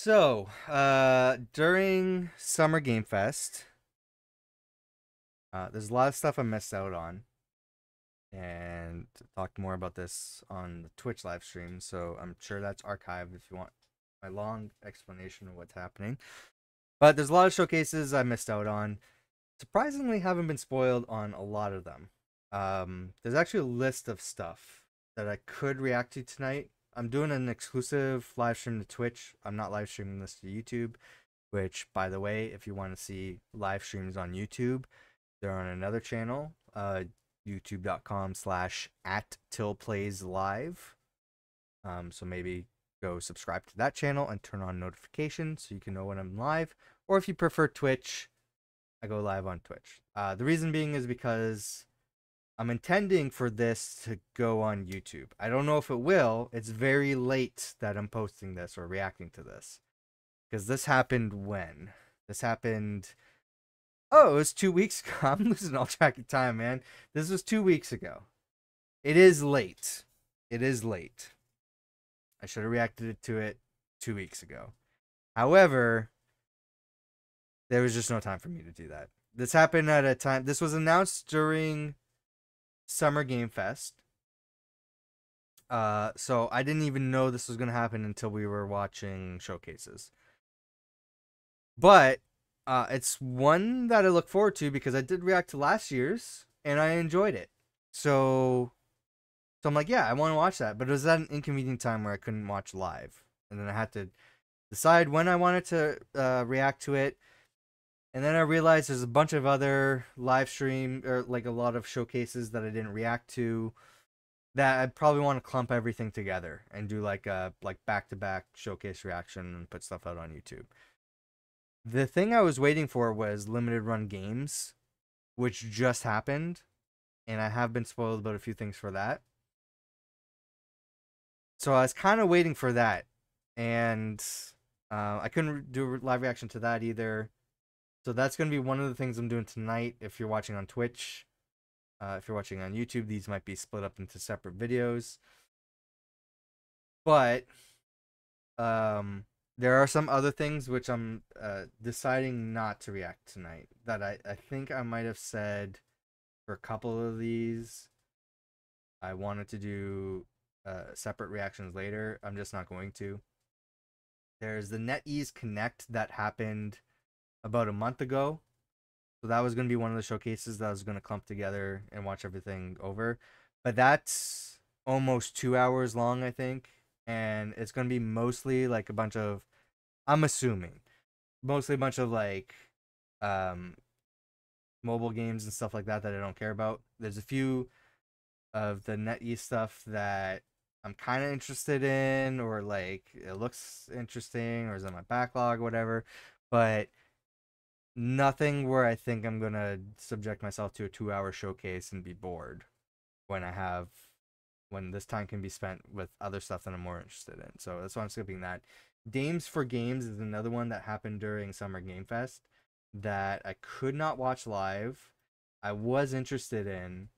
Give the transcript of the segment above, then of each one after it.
So, during Summer Game Fest, there's a lot of stuff I missed out on, and talked more about this on the Twitch live stream. So I'm sure that's archived if you want my long explanation of what's happening. But there's a lot of showcases I missed out on. Surprisingly, haven't been spoiled on a lot of them. There's actually a list of stuff that I could react to tonight. I'm doing an exclusive live stream to Twitch. I'm not live streaming this to YouTube, which, by the way, if you want to see live streams on YouTube, they're on another channel, youtube.com/@tillplayslive. So maybe go subscribe to that channel and turn on notifications so you can know when I'm live. Or if you prefer Twitch, I go live on Twitch. The reason being is because I'm intending for this to go on YouTube. I don't know if it will. It's very late that I'm posting this or reacting to this. Because this happened when? This happened... Oh, it was 2 weeks ago. I'm losing all track of time, man. This was 2 weeks ago. It is late. It is late. I should have reacted to it 2 weeks ago. However, there was just no time for me to do that. This happened at a time... This was announced during Summer Game Fest. So I didn't even know this was going to happen until we were watching showcases. But it's one that I look forward to because I did react to last year's and I enjoyed it. So I'm like, yeah, I want to watch that. But it was at an inconvenient time where I couldn't watch live. And then I had to decide when I wanted to react to it. And then I realized there's a bunch of other live stream or like a lot of showcases that I didn't react to that I'd probably want to clump everything together and do like a back-to-back showcase reaction and put stuff out on YouTube. The thing I was waiting for was limited run games, which just happened, and I have been spoiled about a few things for that. So I was kind of waiting for that, and I couldn't do a live reaction to that either. So that's going to be one of the things I'm doing tonight. If you're watching on Twitch, if you're watching on YouTube, these might be split up into separate videos. But there are some other things which I'm deciding not to react tonight. That I think I might have said for a couple of these, I wanted to do separate reactions later. I'm just not going to. There's the NetEase Connect that happened about a month ago. So that was going to be one of the showcases that I was going to clump together and watch everything over. But that's almost 2 hours long, I think. And it's going to be mostly like a bunch of, I'm assuming, mostly a bunch of like mobile games and stuff like that that I don't care about. There's a few of the NetEase stuff that I'm kind of interested in, or like it looks interesting, or is in my backlog, or whatever. But nothing where I think I'm gonna subject myself to a 2 hour showcase and be bored when this time can be spent with other stuff that I'm more interested in. So that's why I'm skipping that. Dames for Games is another one that happened during Summer Game Fest that I could not watch live. I was interested in,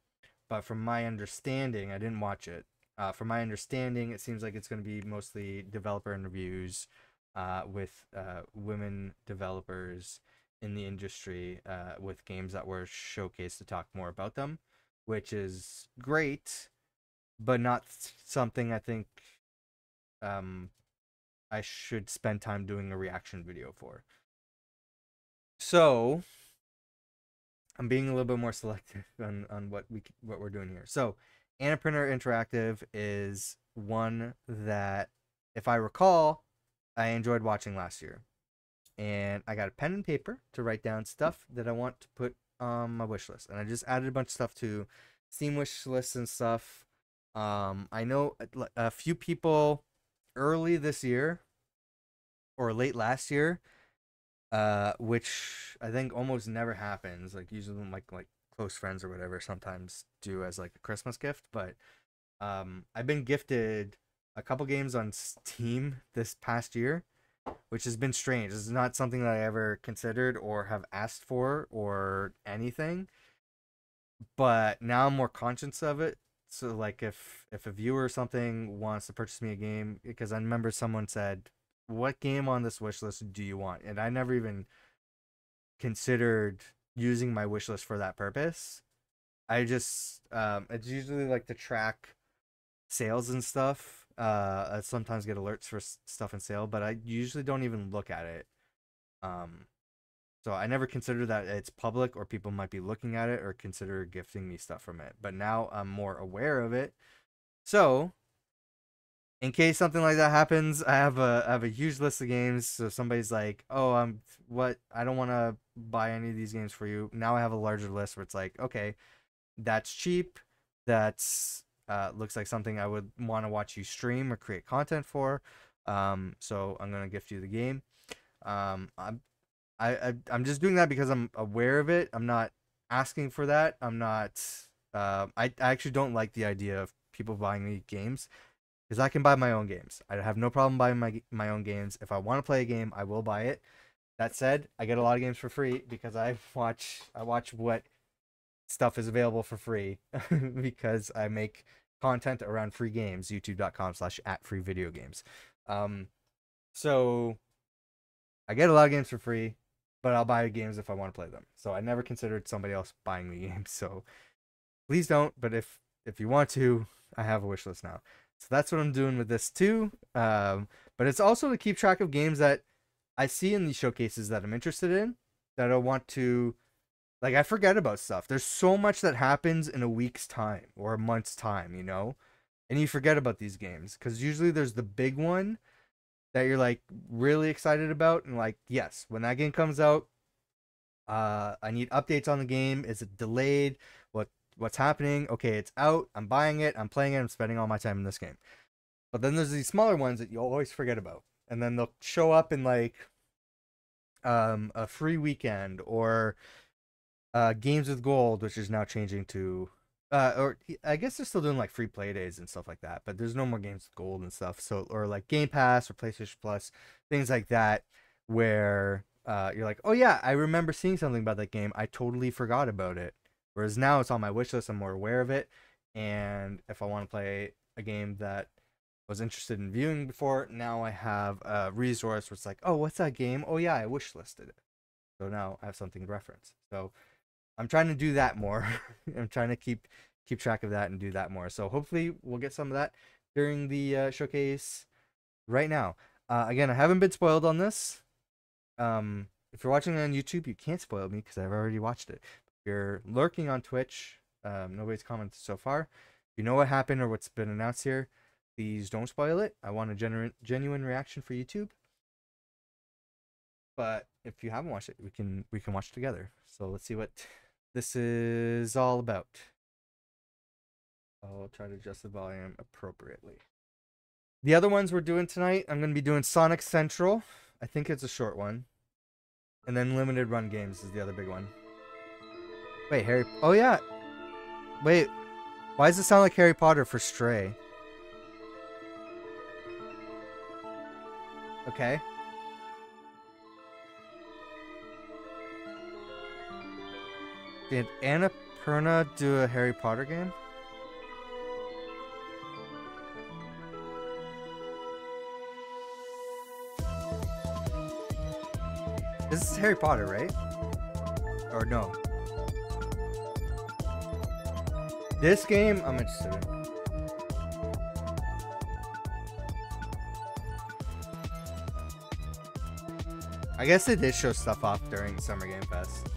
but from my understanding, I didn't watch it. From my understanding, it seems like it's going to be mostly developer interviews with women developers in the industry with games that were showcased to talk more about them, which is great, but not something I think I should spend time doing a reaction video for. So I'm being a little bit more selective on what we're doing here. So Annapurna Interactive is one that, if I recall, I enjoyed watching last year. And I got a pen and paper to write down stuff that I want to put on my wish list. And I just added a bunch of stuff to Steam wish lists and stuff. I know a few people early this year or late last year, which I think almost never happens. Like usually like close friends or whatever sometimes do as like a Christmas gift. But I've been gifted a couple games on Steam this past year, which has been strange. It's not something that I ever considered or have asked for or anything. But now I'm more conscious of it. So like if a viewer or something wants to purchase me a game, because I remember someone said what game on this wish list do you want? And I never even considered using my wish list for that purpose. I just it's usually like to track sales and stuff. I sometimes get alerts for stuff in sale, but I usually don't even look at it. Um, so I never consider that it's public or people might be looking at it or consider gifting me stuff from it. But now I'm more aware of it. So in case something like that happens, I have a huge list of games. So somebody's like, "Oh, I don't want to buy any of these games for you." Now I have a larger list where it's like, "Okay, that's cheap. That's looks like something I would want to watch you stream or create content for. So I'm gonna gift you the game. I'm I'm just doing that because I'm aware of it. I'm not asking for that. I'm not. I actually don't like the idea of people buying me games because I can buy my own games. I have no problem buying my own games. If I want to play a game, I will buy it. That said, I get a lot of games for free because I watch what stuff is available for free because I make content around free games, youtube.com/@freevideogames. Um, so I get a lot of games for free, but I'll buy games if I want to play them. So I never considered somebody else buying me games. So please don't. But if you want to, I have a wish list now. So that's what I'm doing with this too. But it's also to keep track of games that I see in these showcases that I'm interested in, that I want to, like, I forget about stuff. There's so much that happens in a week's time or a month's time, and you forget about these games because usually there's the big one that you're like really excited about, and like, yes, when that game comes out, I need updates on the game. Is it delayed? What's happening? Okay, it's out. I'm buying it. I'm playing it. I'm spending all my time in this game. But then there's these smaller ones that you always forget about, and then they'll show up in like a free weekend or games with gold, which is now changing to or I guess they're still doing like free play days and stuff like that, but there's no more games with gold and stuff. So, or like Game Pass or PlayStation Plus, things like that, where you're like, oh yeah, I remember seeing something about that game. I totally forgot about it. Whereas now it's on my wish list. I'm more aware of it, and if I want to play a game that I was interested in viewing before, now I have a resource where it's like, oh, what's that game? Oh yeah, I wish listed it. So now I have something to reference. So I'm trying to do that more. I'm trying to keep track of that and do that more. So hopefully we'll get some of that during the showcase right now. Again, I haven't been spoiled on this. If you're watching on YouTube, you can't spoil me because I've already watched it. If you're lurking on Twitch, nobody's commented so far. If you know what happened or what's been announced here, please don't spoil it. I want a genuine reaction for YouTube. But if you haven't watched it, we can watch together. So let's see what this is all about. I'll try to adjust the volume appropriately. The other ones we're doing tonight, I'm going to be doing Sonic Central. I think it's a short one. And then Limited Run Games is the other big one. Wait, Harry... Oh, yeah. Wait. Why does it sound like Harry Potter for Stray? Okay. Did Annapurna do a Harry Potter game? This is Harry Potter, right? Or no? This game, I'm interested in. I guess they did show stuff off during Summer Game Fest.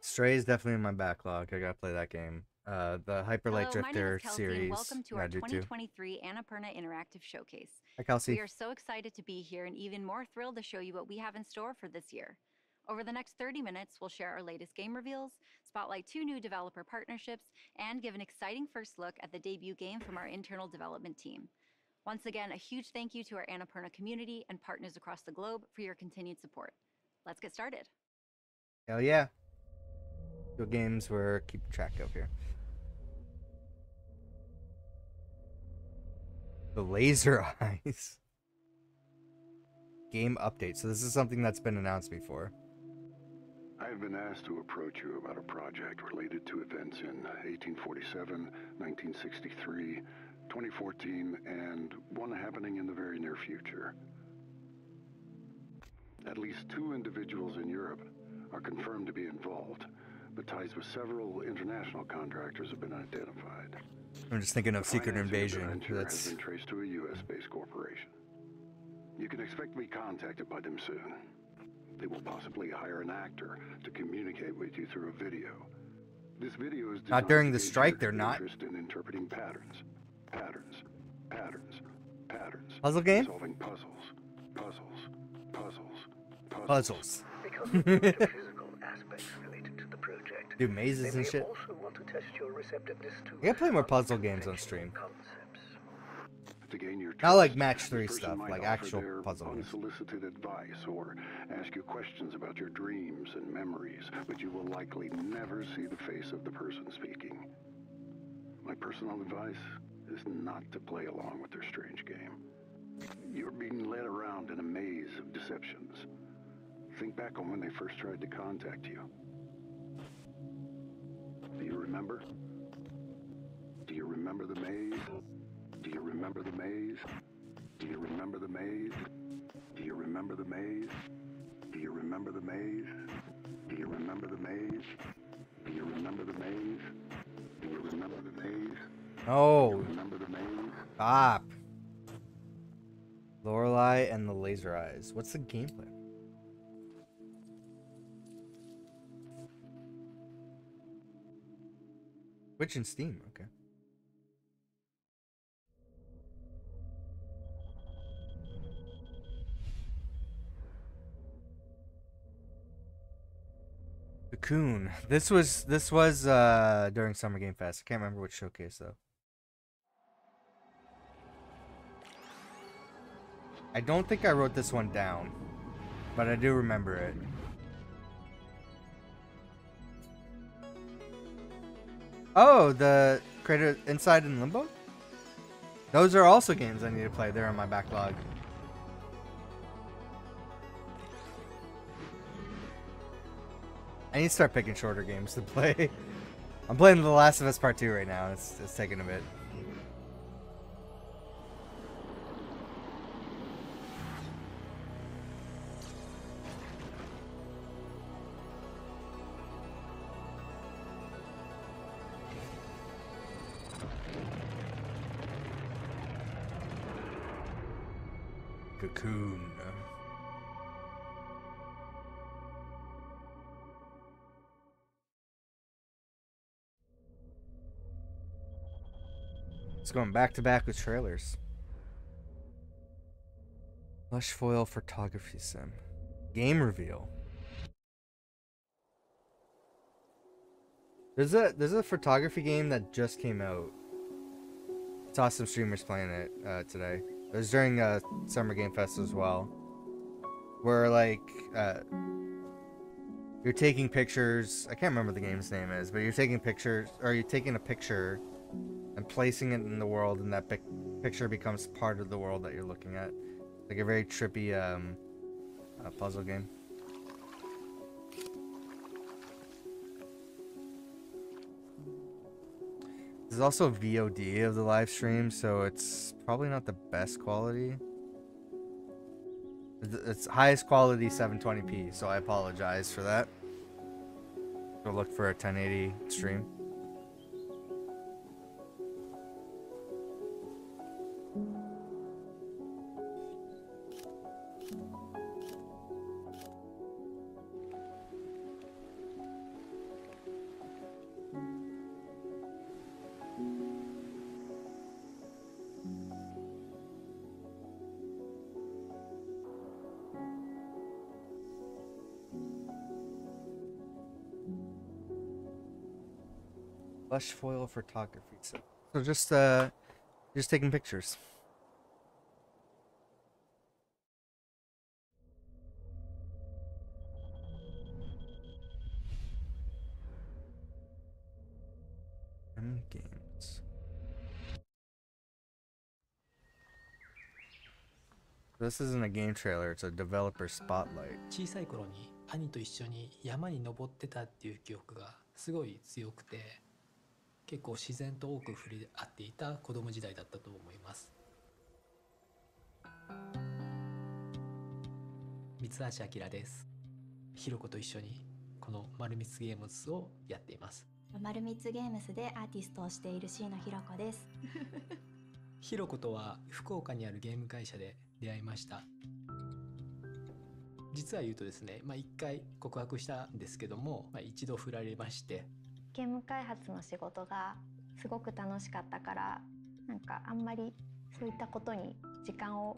Stray is definitely in my backlog. I gotta play that game. The Hyper Light Hello, my name is Drifter Kelsey, series. and welcome to Yeah, I our do too. 2023 Annapurna Interactive Showcase. Hi, Kelsey. We are so excited to be here and even more thrilled to show you what we have in store for this year. Over the next 30 minutes, we'll share our latest game reveals, spotlight 2 new developer partnerships, and give an exciting first look at the debut game from our internal development team. Once again, a huge thank you to our Annapurna community and partners across the globe for your continued support. Let's get started. Hell yeah. Video games we're keeping track of here. The laser eyes. Game update. So this is something that's been announced before. I have been asked to approach you about a project related to events in 1847, 1963, 2014, and one happening in the very near future. At least 2 individuals in Europe are confirmed to be involved, but ties with several international contractors have been identified. I'm just thinking of The Secret financing of the Invasion. venture That's has been traced to a U.S.-based corporation. You can expect to be contacted by them soon. They will possibly hire an actor to communicate with you through a video. This video is not during designed the to gauge strike. your They're not. interest in interpreting patterns. Puzzle game. Solving puzzles. Puzzles. Because of the metaphysical aspects related to the project. Do mazes they and may shit. also want to test your receptiveness to I gotta play more puzzle games on stream. concepts. To gain your Not like trust, match this 3 person stuff, might like offer actual their puzzle games. unsolicited advice or ask you questions about your dreams and memories, but you will likely never see the face of the person speaking. My personal advice is not to play along with their strange game. You're being led around in a maze of deceptions. Think back on when they first tried to contact you. Do you remember? Do you remember the maze? Do you remember the maze? Do you remember the maze? Do you remember the maze? Do you remember the maze? Do you remember the maze? Do you remember the maze? Do you remember the maze? Oh, Remember the maze? stop. Lorelei and the laser eyes. What's the gameplay? Twitch and Steam. Okay. Cocoon. This was during Summer Game Fest. I can't remember which showcase though. I don't think I wrote this one down, but I do remember it. Oh, the Creator Inside and Limbo? Those are also games I need to play. They're on my backlog. I need to start picking shorter games to play. I'm playing The Last of Us Part 2 right now. It's taking a bit. Cocoon. It's going back to back with trailers. Lush foil photography sim. Game reveal. There's a photography game that just came out. Saw some streamers playing it today. It was during Summer Game Fest as well. Where like you're taking pictures. I can't remember what the game's name is, but you're taking pictures, or you're taking a picture and placing it in the world, and that picture becomes part of the world that you're looking at. Like a very trippy puzzle game. There's also VOD of the live stream, so it's probably not the best quality. It's highest quality 720p, so I apologize for that. Go look for a 1080 stream. Lush foil photography. So just taking pictures. And games. This isn't a game trailer, it's a developer spotlight. 小さい頃に兄と一緒に山に登ってたっていう記憶がすごい強くて、結構自然と多く触れ合っていた子供時代だったと思います。三橋明です。ひろこと一緒にこの丸光ゲームズをやっています。丸光ゲームズでアーティストをしている椎野ひろ子です。ひろことは福岡にあるゲーム会社で出会いました。実は言うとですね、一回告白したんですけども、一度振られまして、ゲーム開発の仕事がすごく楽しかったから、なんかあんまりそういったことに時間を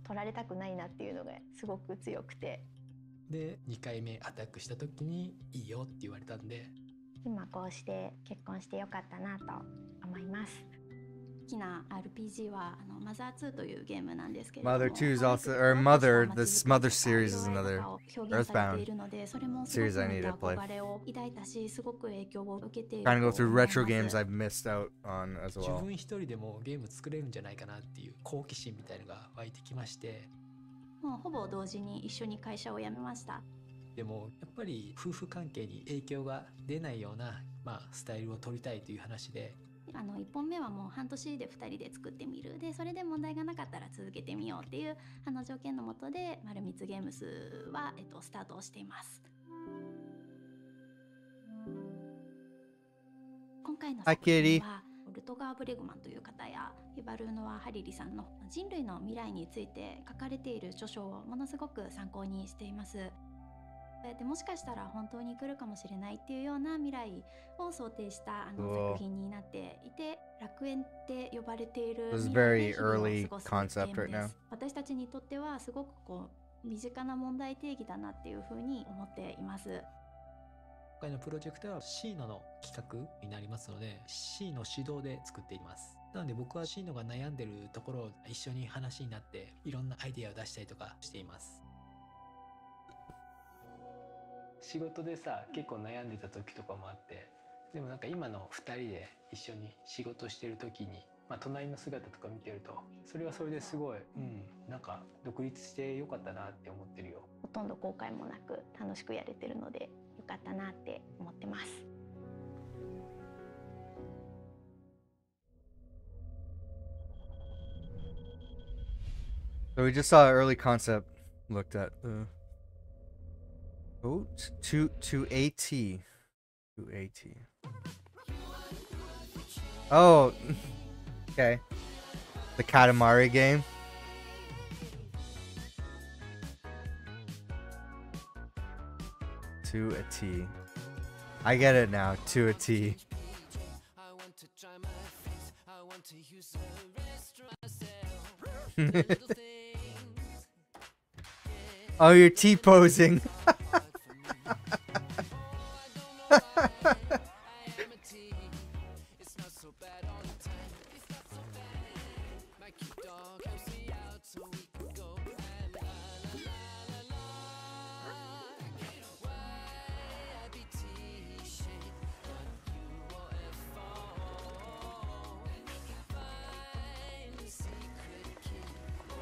取られたくないなっていうのがすごく強くて、で2回目アタックした時にいいよって言われたんで、今こうして結婚してよかったなと思います。好きな RPG はマザー2というゲームなんですけれども、 Mother 2 is also, or Mother, this Mother series is another Earthbound series I need to play. Kind of go through retro games I've missed out on as 自 well. 分一人でもゲーム作れるんじゃないかなっていう好奇心みたいのが湧いてきまして、もうほぼ同時に一緒に会社を辞めました。でもやっぱり夫婦関係に影響が出ないような、スタイルを取りたいという話で、1本目はもう半年で2人で作ってみる、でそれで問題がなかったら続けてみようっていう条件のもとで丸光ゲームズは、スタートをしています。今回の作品はルトガー・ブレグマンという方やユバルーノワ・ハリリさんの人類の未来について書かれている著書をものすごく参考にしています。でもしかしたら本当に来るかもしれないっていうような未来を想定した作品になっていて、楽園って呼ばれている未来で日々を過ごすゲームです。私たちにとってはすごく身近な問題定義だなっていうふうに思っています。今回のプロジェクトはシーノの企画になりますので、シーノ主導で作っています。なので僕はシーノが悩んでるところを一緒に話になっていろんなアイデアを出したりとかしています。仕事でさ、結構悩んでた時とかもあって、でもなんか今の2人で一緒に仕事してる時に、隣の姿とか見てると、それはそれですごい、なんか独立してよかったなって思ってるよ。ほとんど後悔もなく楽しくやれてるのでよかったなって思ってます。So we just saw an early concept looked at. Oh, to AT. To AT. Oh, okay. The Katamari game. To a T. I get it now. To a T. Oh, you're T-posing.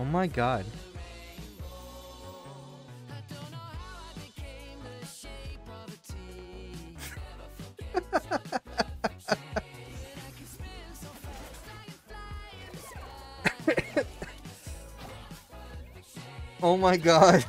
Oh my god. Oh my god.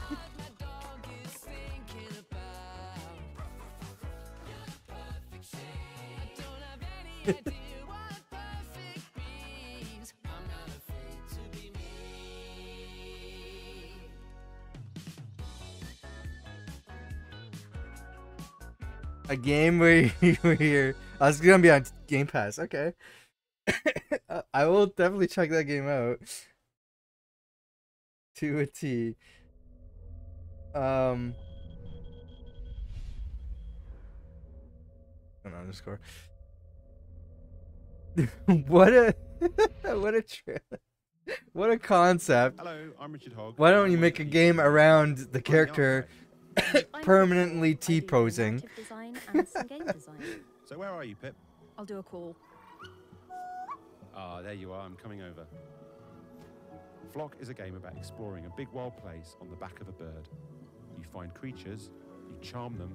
A game where you're... Oh, it's gonna be on Game Pass. Okay. I will definitely check that game out. To a T. An underscore. What a what a trailer. What a concept. Hello, I'm Richard Hogg. Why don't you make a game around the character permanently T-posing? So where are you, Pip? I'll do a call. Ah, there you are. I'm coming over. Flock is a game about exploring a big wild place on the back of a bird. You find creatures, you charm them,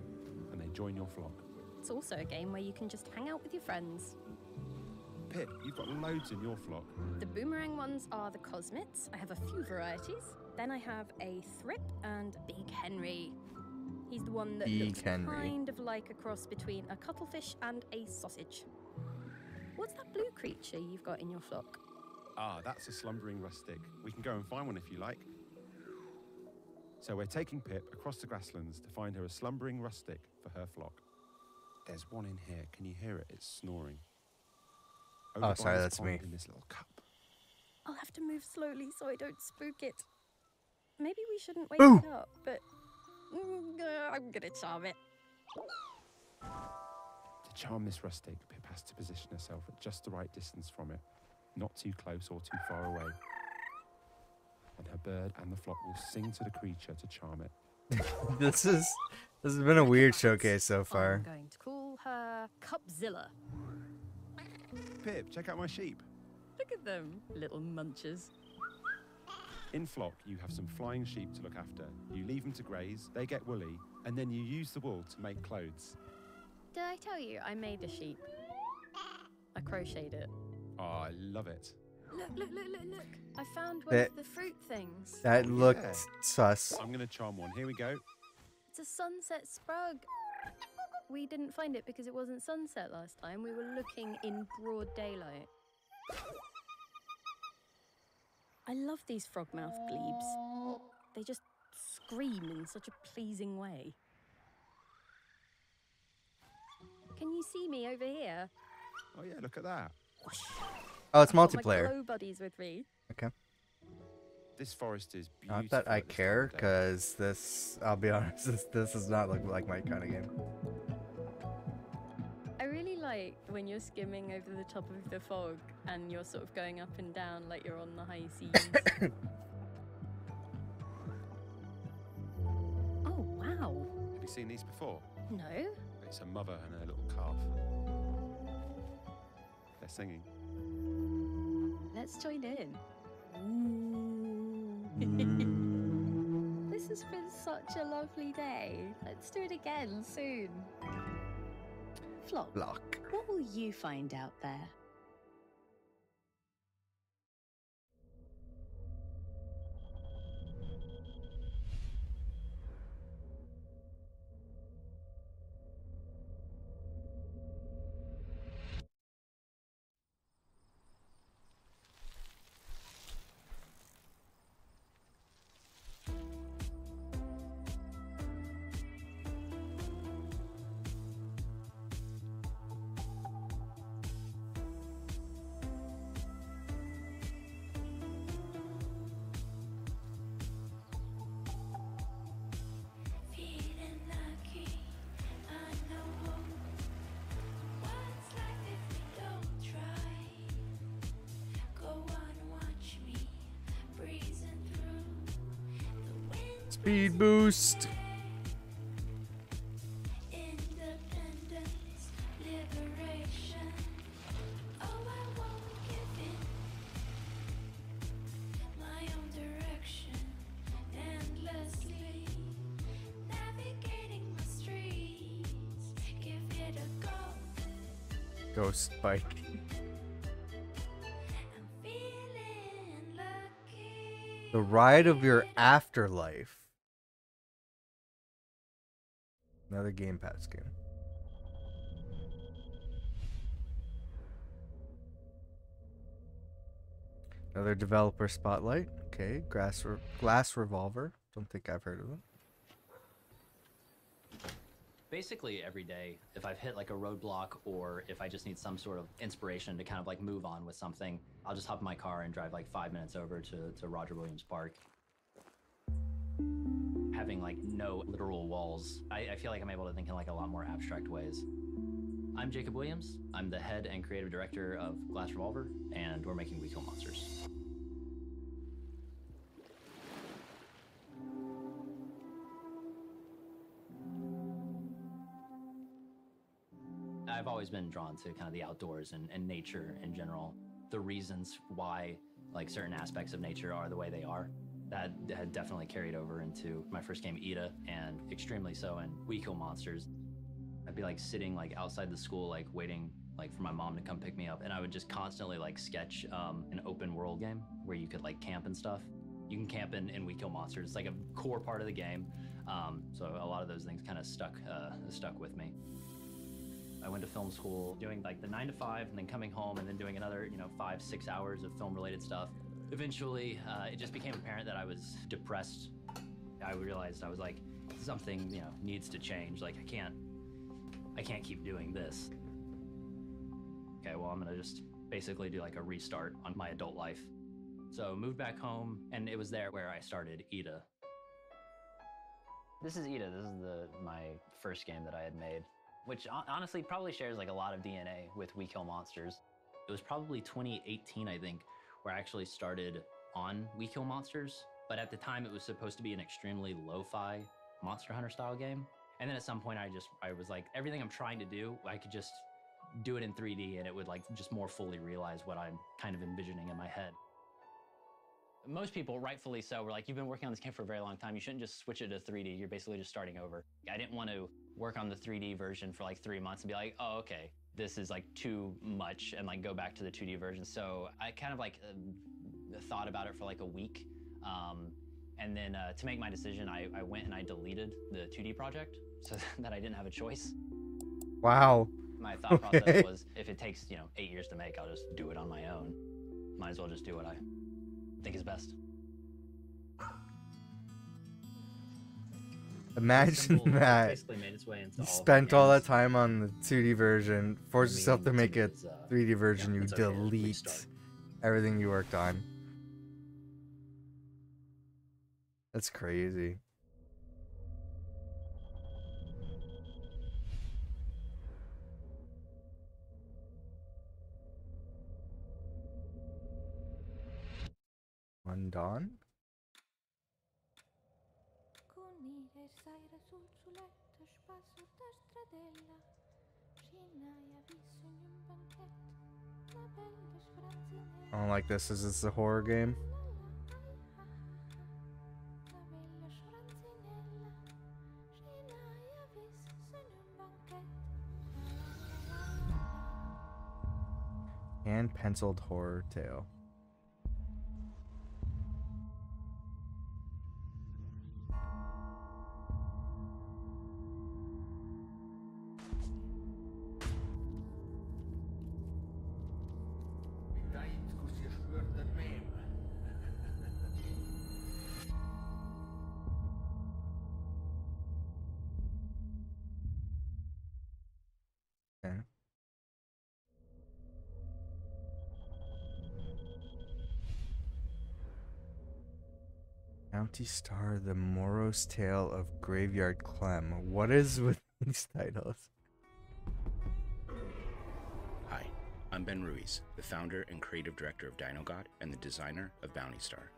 and they join your flock. It's also a game where you can just hang out with your friends. Pip, you've got loads in your flock. The boomerang ones are the Cosmits. I have a few varieties. Then I have a Thrip and Big Henry. He's the one that Big looks Henry. kind of like a cross between a cuttlefish and a sausage. What's that blue creature you've got in your flock? Ah, that's a slumbering rustic. We can go and find one if you like. So we're taking Pip across the grasslands to find her a slumbering rustic for her flock. There's one in here. Can you hear it? It's snoring. Over Oh, by sorry, this that's pond me. In this little cup. I'll have to move slowly so I don't spook it. Maybe we shouldn't wake Boo! it up, but I'm gonna charm it. To charm this rustic, Pip has to position herself at just the right distance from it, not too close or too far away. And her bird and the flock will sing to the creature to charm it. This has been a weird showcase so I'm far. going to call her Cupzilla. Pip, check out my sheep. Look at them, little munchers. In flock, you have some flying sheep to look after. You leave them to graze, they get woolly, and then you use the wool to make clothes. Did I tell you I made a sheep? I crocheted it. Oh, I love it. Look. I found one That- of the fruit things. That looked Yeah. sus. I'm going to charm one. Here we go. It's a sunset sprug. We didn't find it because it wasn't sunset last time. We were looking in broad daylight. I love these frogmouth glebes. They just scream in such a pleasing way. Can you see me over here? Oh, yeah, look at that. Oh, it's I've got my multiplayer. glow buddies with me. Okay. This forest is beautiful. Not that I at this time care, of day. because this, I'll be honest, this does not look like my kind of game. I really like when you're skimming over the top of the fog and you're sort of going up and down like you're on the high seas. Oh, wow. Have you seen these before? No? It's a mother and her little calf. They're singing. Let's join in. This has been such a lovely day. Let's do it again soon. Flock, Block. what will you find out there? Feeling lucky, I know what's life if we don't try. Go on, watch me breezing through the wind. Speed boost. Independence, liberation. Oh, I won't give in. My own direction, endlessly navigating my streets. Give it a go. Ghost bike. I'm feeling lucky. The ride of your afterlife. Another Game Pass game. Another developer spotlight. Okay, Glass Revolver. Don't think I've heard of them. Basically every day, if I've hit like a roadblock or if I just need some sort of inspiration to kind of like move on with something, I'll just hop in my car and drive like 5 minutes over to Roger Williams Park. Having like no literal walls, I feel like I'm able to think in like a lot more abstract ways. I'm Jacob Williams. I'm the head and creative director of Glass Revolver, and we're making We Kill Monsters. I've I've always been drawn to kind of the outdoors and nature in general. The reasons why like certain aspects of nature are the way they are, that had definitely carried over into my first game, Ida, and extremely so in We Kill Monsters. I'd be like sitting like outside the school, like waiting like for my mom to come pick me up, and I would just constantly like sketch an open world game where you could like camp and stuff. You can camp in We Kill Monsters. It's like a core part of the game. So a lot of those things kind of stuck with me. I went to film school doing like the 9 to 5 and then coming home and then doing another, 5-6 hours of film related stuff. Eventually, it just became apparent that I was depressed. I realized I was like, something, needs to change. Like I can't keep doing this. Okay, well, I'm gonna just basically do like a restart on my adult life. So moved back home, and it was there where I started Ida. This is Ida. This is my first game that I had made, which honestly probably shares like a lot of DNA with We Kill Monsters. It was probably 2018, I think, where I actually started on We Kill Monsters. But at the time, it was supposed to be an extremely lo-fi Monster Hunter style game. And then at some point, I was like, everything I'm trying to do, I could just do it in 3D, and it would like just more fully realize what I'm kind of envisioning in my head. Most people, rightfully so, were like, you've been working on this game for a very long time. You shouldn't just switch it to 3D. You're basically just starting over. I didn't want to work on the 3D version for like 3 months and be like, oh, okay, this is like too much, and like go back to the 2D version. So I kind of like thought about it for like a week. And then to make my decision, I went and I deleted the 2D project so that I didn't have a choice. Wow. My thought process was, if it takes, 8 years to make, I'll just do it on my own. Might as well just do what I think is best. Imagine that. Basically made its way into You all of spent my all that games. time on the 2D version, force yourself to make a is, 3D version, yeah, you it's okay to delete restart. everything you worked on. That's crazy. One dawn? I don't like this. Is this a horror game? Hand-penciled horror tale. Okay. Bounty Star, The Morose Tale of Graveyard Clem. What is with these titles? Hi, I'm Ben Ruiz, the founder and creative director of DinoGod and the designer of Bounty Star.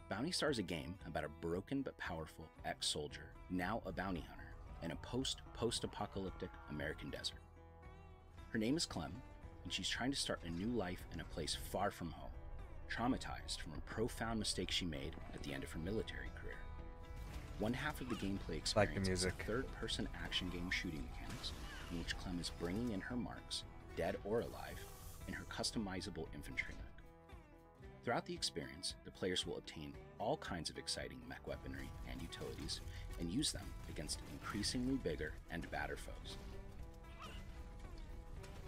Bounty Star is a game about a broken but powerful ex-soldier, now a bounty hunter, in a post-apocalyptic American desert. Her name is Clem, and she's trying to start a new life in a place far from home, traumatized from a profound mistake she made at the end of her military career. One half of the gameplay experience is a third-person action game shooting mechanics, in which Clem is bringing in her marks, dead or alive, in her customizable infantry mech. Throughout the experience, the players will obtain all kinds of exciting mech weaponry and utilities, and use them against increasingly bigger and badder foes.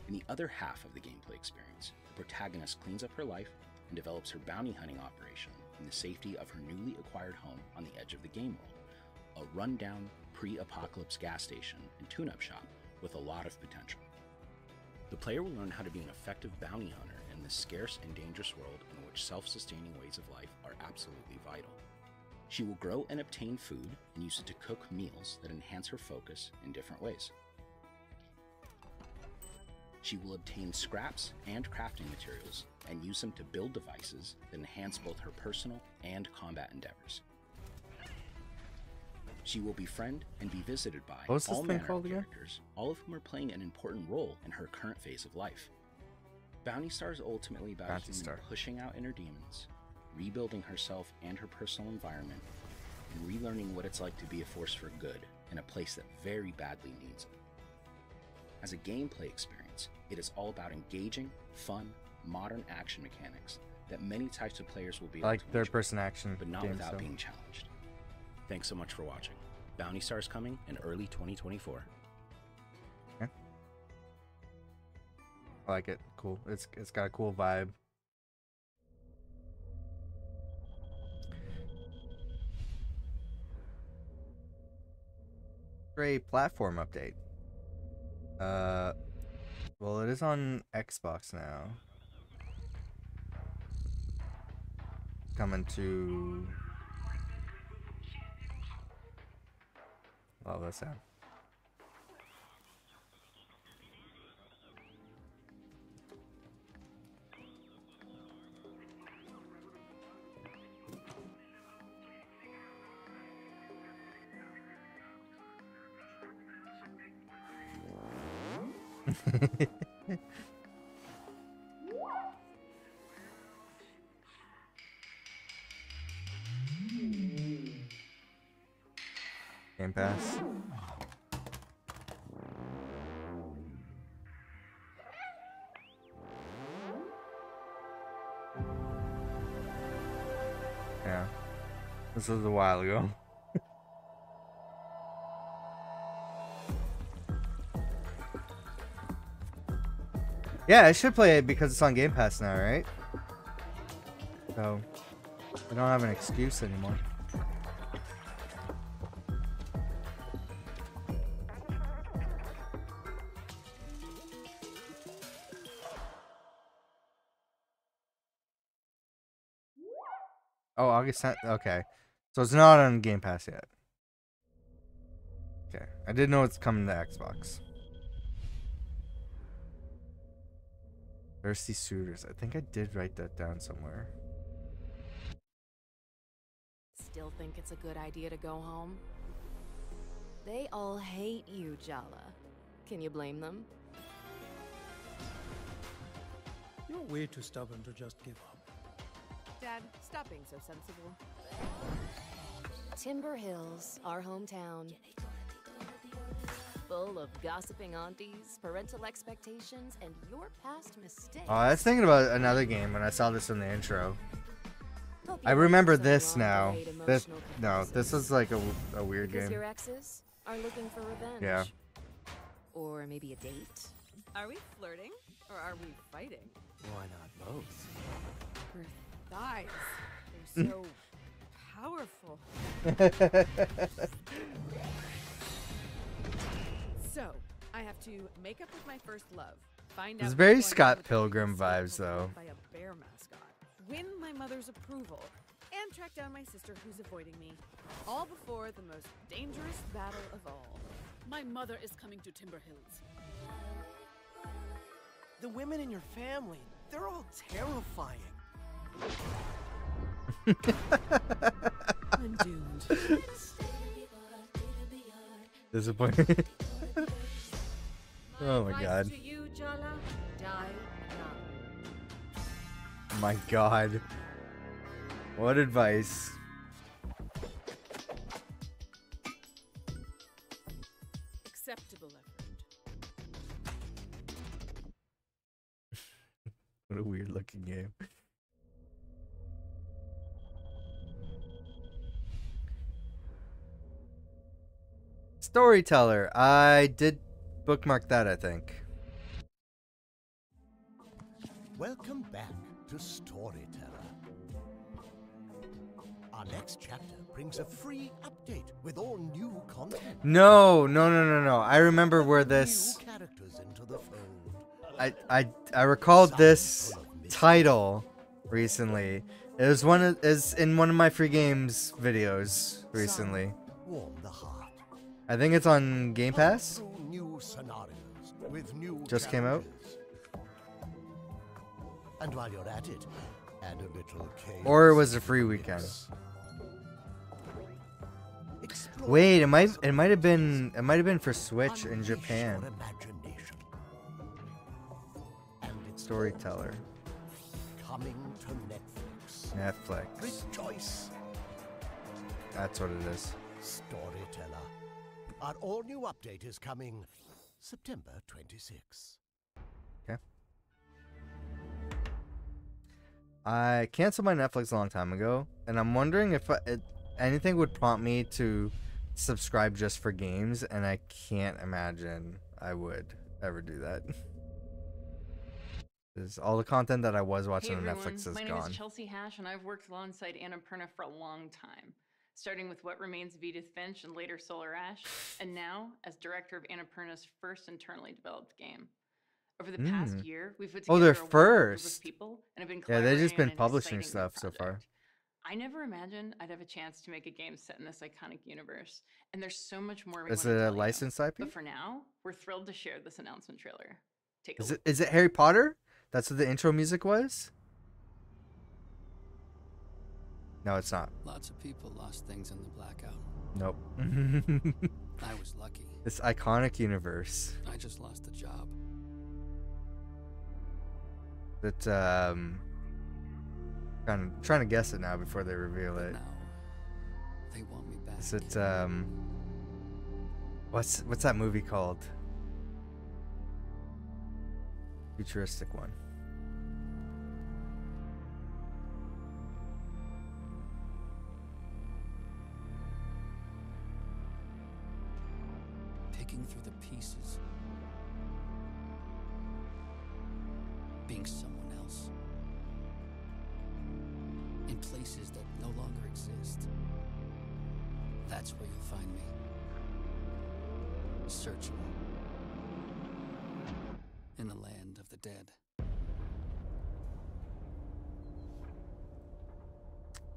In the other half of the gameplay experience, the protagonist cleans up her life and develops her bounty hunting operation in the safety of her newly acquired home on the edge of the game world, a rundown pre-apocalypse gas station and tune-up shop with a lot of potential. The player will learn how to be an effective bounty hunter in this scarce and dangerous world in which self-sustaining ways of life are absolutely vital. She will grow and obtain food and use it to cook meals that enhance her focus in different ways. She will obtain scraps and crafting materials and use them to build devices that enhance both her personal and combat endeavors. She will befriend and be visited by What was this all thing manner called of again? characters, all of whom are playing an important role in her current phase of life. Bounty Star is ultimately about a Bounty human Star. pushing out inner demons, rebuilding herself and her personal environment, and relearning what it's like to be a force for good in a place that very badly needs it. As a gameplay experience, it is all about engaging, fun, modern action mechanics that many types of players will be able I like to enjoy, third-person action but not games, without so. being challenged. Thanks so much for watching. Bounty Star is coming in early 2024. Okay. I like it. Cool. It's got a cool vibe. Great platform update. Well, it is on Xbox now. Coming to. Love that sound. Game Pass. Yeah. This was a while ago. Yeah, I should play it because it's on Game Pass now, right? So, I don't have an excuse anymore. Oh, August 10th. Okay. So it's not on Game Pass yet. Okay. I did know it's coming to Xbox. Thirsty Suitors. I think I did write that down somewhere. Still think it's a good idea to go home? They all hate you, Jala. Can you blame them? You're way too stubborn to just give up. Dad, stop being so sensible. Timber Hills, our hometown. Full of gossiping aunties, parental expectations, and your past mistakes. Oh, I was thinking about another game when I saw this in the intro. I remember this now. This is like a weird Because game. your exes are looking for revenge. Yeah. Or maybe a date. Are we flirting or are we fighting? Why not both? Her thighs. They're so powerful. So, I have to make up with my first love. Find It's out very who's going Scott on with Pilgrim the vibes, though. by a bear mascot. Win my mother's approval and track down my sister who's avoiding me. All before the most dangerous battle of all. My mother is coming to Timber Hills. The women in your family, they're all terrifying. I'm doomed. Disappointed. Oh my god. To you, Jala, die young. My god. What advice? Acceptable effort. What a weird looking game. Storyteller. I did bookmark that, I think. Welcome back to Storyteller. Our next chapter brings a free update with all new content. No. I remember where this. New characters into the fold. I recalled this title recently. It was is in one of my free games videos recently. Warm the heart. I think it's on Game Pass. Through new scenarios with new Just came out. characters. And while you're at it, add a little chaos. Or it was a free weekend. Wait, it might have been for Switch in Japan. Storyteller. Coming to Netflix. Netflix. Rejoice. That's what it is. Storyteller. Our all-new update is coming September 26. Okay. I canceled my Netflix a long time ago, and I'm wondering if anything would prompt me to subscribe just for games, and I can't imagine I would ever do that. Because all the content that I was watching on Netflix is My name gone. is Chelsea Hash, and I've worked alongside Annapurna for a long time, starting with What Remains of Edith Finch and later Solar Ash, and now as director of Annapurna's first internally developed game. Over the past year, we've put Oh, together they're a wonderful group of first. people and have been Yeah, they've just collaborating been on an publishing exciting new stuff so far. project. I never imagined I'd have a chance to make a game set in this iconic universe, and there's so much more we Is want it to a tell licensed you. IP? But for now, we're thrilled to share this announcement trailer. Take a Is look. it Harry Potter? That's what the intro music was? No, it's not. Lots of people lost things in the blackout. Nope. I was lucky. This iconic universe. I just lost the job. That trying to guess it now before they reveal it. They want me back. Is it what's that movie called? Futuristic one. Picking through the pieces. Being someone else. In places that no longer exist. That's where you'll find me. Searching. In the land of the dead.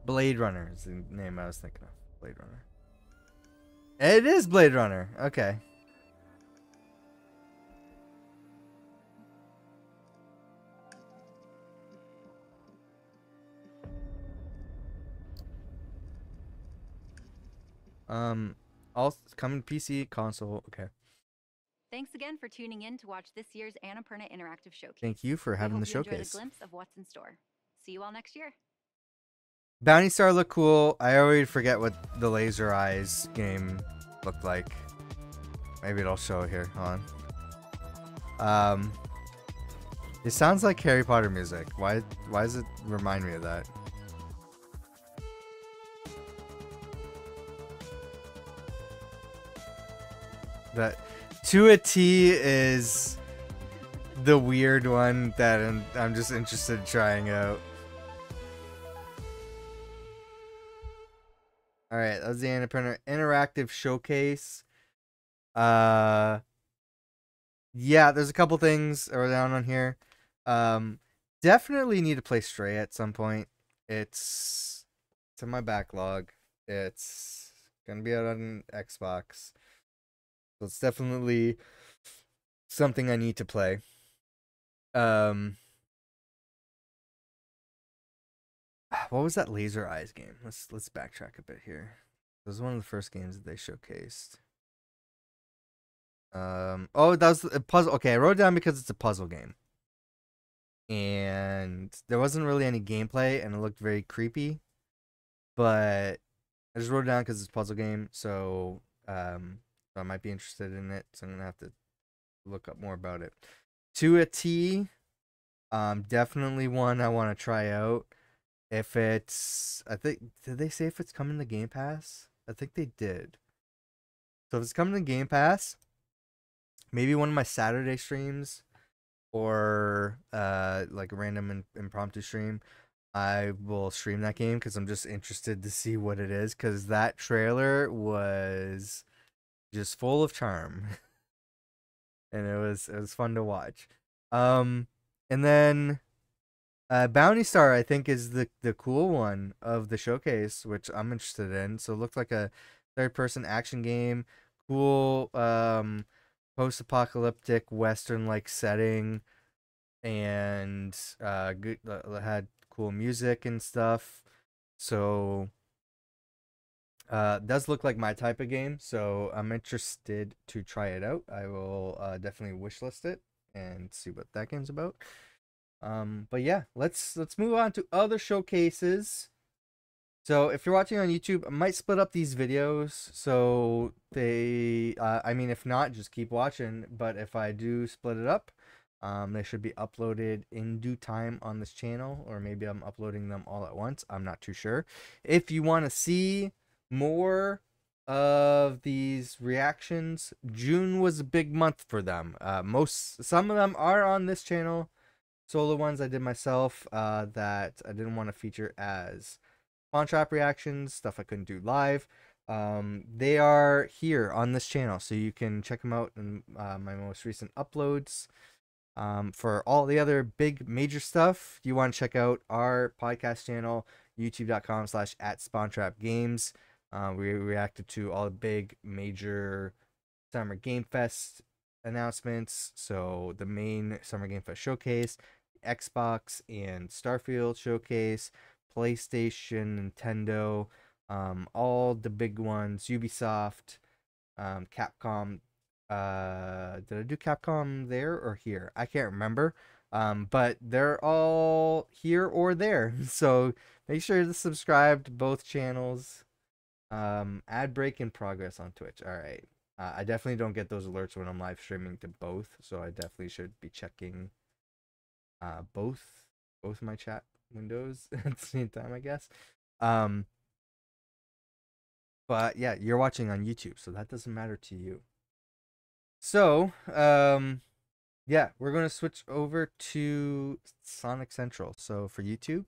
Blade Runner is the name I was thinking of. Blade Runner. It is Blade Runner. Okay. Also coming PC, console. Okay. Thanks again for tuning in to watch this year's Annapurna Interactive Showcase. Thank you for We having hope the you enjoyed showcase. a glimpse of what's in store. See you all next year. Bounty Star looked cool. I already forget what the Laser Eyes game looked like. Maybe it'll show here. Hold on. It sounds like Harry Potter music. Why does it remind me of that? That to a T is the weird one that I'm just interested in trying out. All right, that was the Annapurna Interactive Showcase. Yeah, there's a couple things down on here. Definitely need to play Stray at some point. It's in my backlog. It's gonna be out on Xbox. So it's definitely something I need to play. What was that Laser Eyes game? Let's backtrack a bit here. It was one of the first games that they showcased. Oh, that was a puzzle. Okay, I wrote it down because it's a puzzle game. And there wasn't really any gameplay, and it looked very creepy. But I just wrote it down because it's a puzzle game, so I might be interested in it. So I'm gonna have to look up more about it. To a T, definitely one I want to try out. If it's, I think, did they say if it's coming to Game Pass? I think they did. So if it's coming to Game Pass, maybe one of my Saturday streams or like a random impromptu stream, I will stream that game because I'm just interested to see what it is, because that trailer was just full of charm. And it was fun to watch. And then Bounty Star, I think, is the cool one of the showcase, which I'm interested in. So it looked like a third-person action game. Cool post-apocalyptic Western-like setting. And good, had cool music and stuff. So Does look like my type of game, so I'm interested to try it out. I will definitely wishlist it and see what that game's about. But yeah, let's move on to other showcases. So if you're watching on YouTube, I might split up these videos so they, I mean, if not, just keep watching. But if I do split it up, they should be uploaded in due time on this channel, or maybe I'm uploading them all at once. I'm not too sure. If you want to see more of these reactions, June was a big month for them. Some of them are on this channel. Solo ones I did myself that I didn't want to feature as Pawn Shop reactions, stuff I couldn't do live. They are here on this channel, so you can check them out in my most recent uploads. For all the other big major stuff, you want to check out our podcast channel, youtube.com/@SpawnTrapGames. We reacted to all the big major Summer Game Fest announcements. So the main Summer Game Fest showcase, Xbox and Starfield showcase, PlayStation, Nintendo, all the big ones, Ubisoft, Capcom. Did I do Capcom there or here? I can't remember. But they're all here or there. So make sure to subscribe to both channels. Ad break in progress on Twitch. All right. I definitely don't get those alerts when I'm live streaming to both, so I definitely should be checking both my chat windows at the same time, I guess. But yeah, you're watching on YouTube, so that doesn't matter to you. So, yeah, we're going to switch over to Sonic Central. So for YouTube,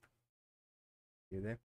you there?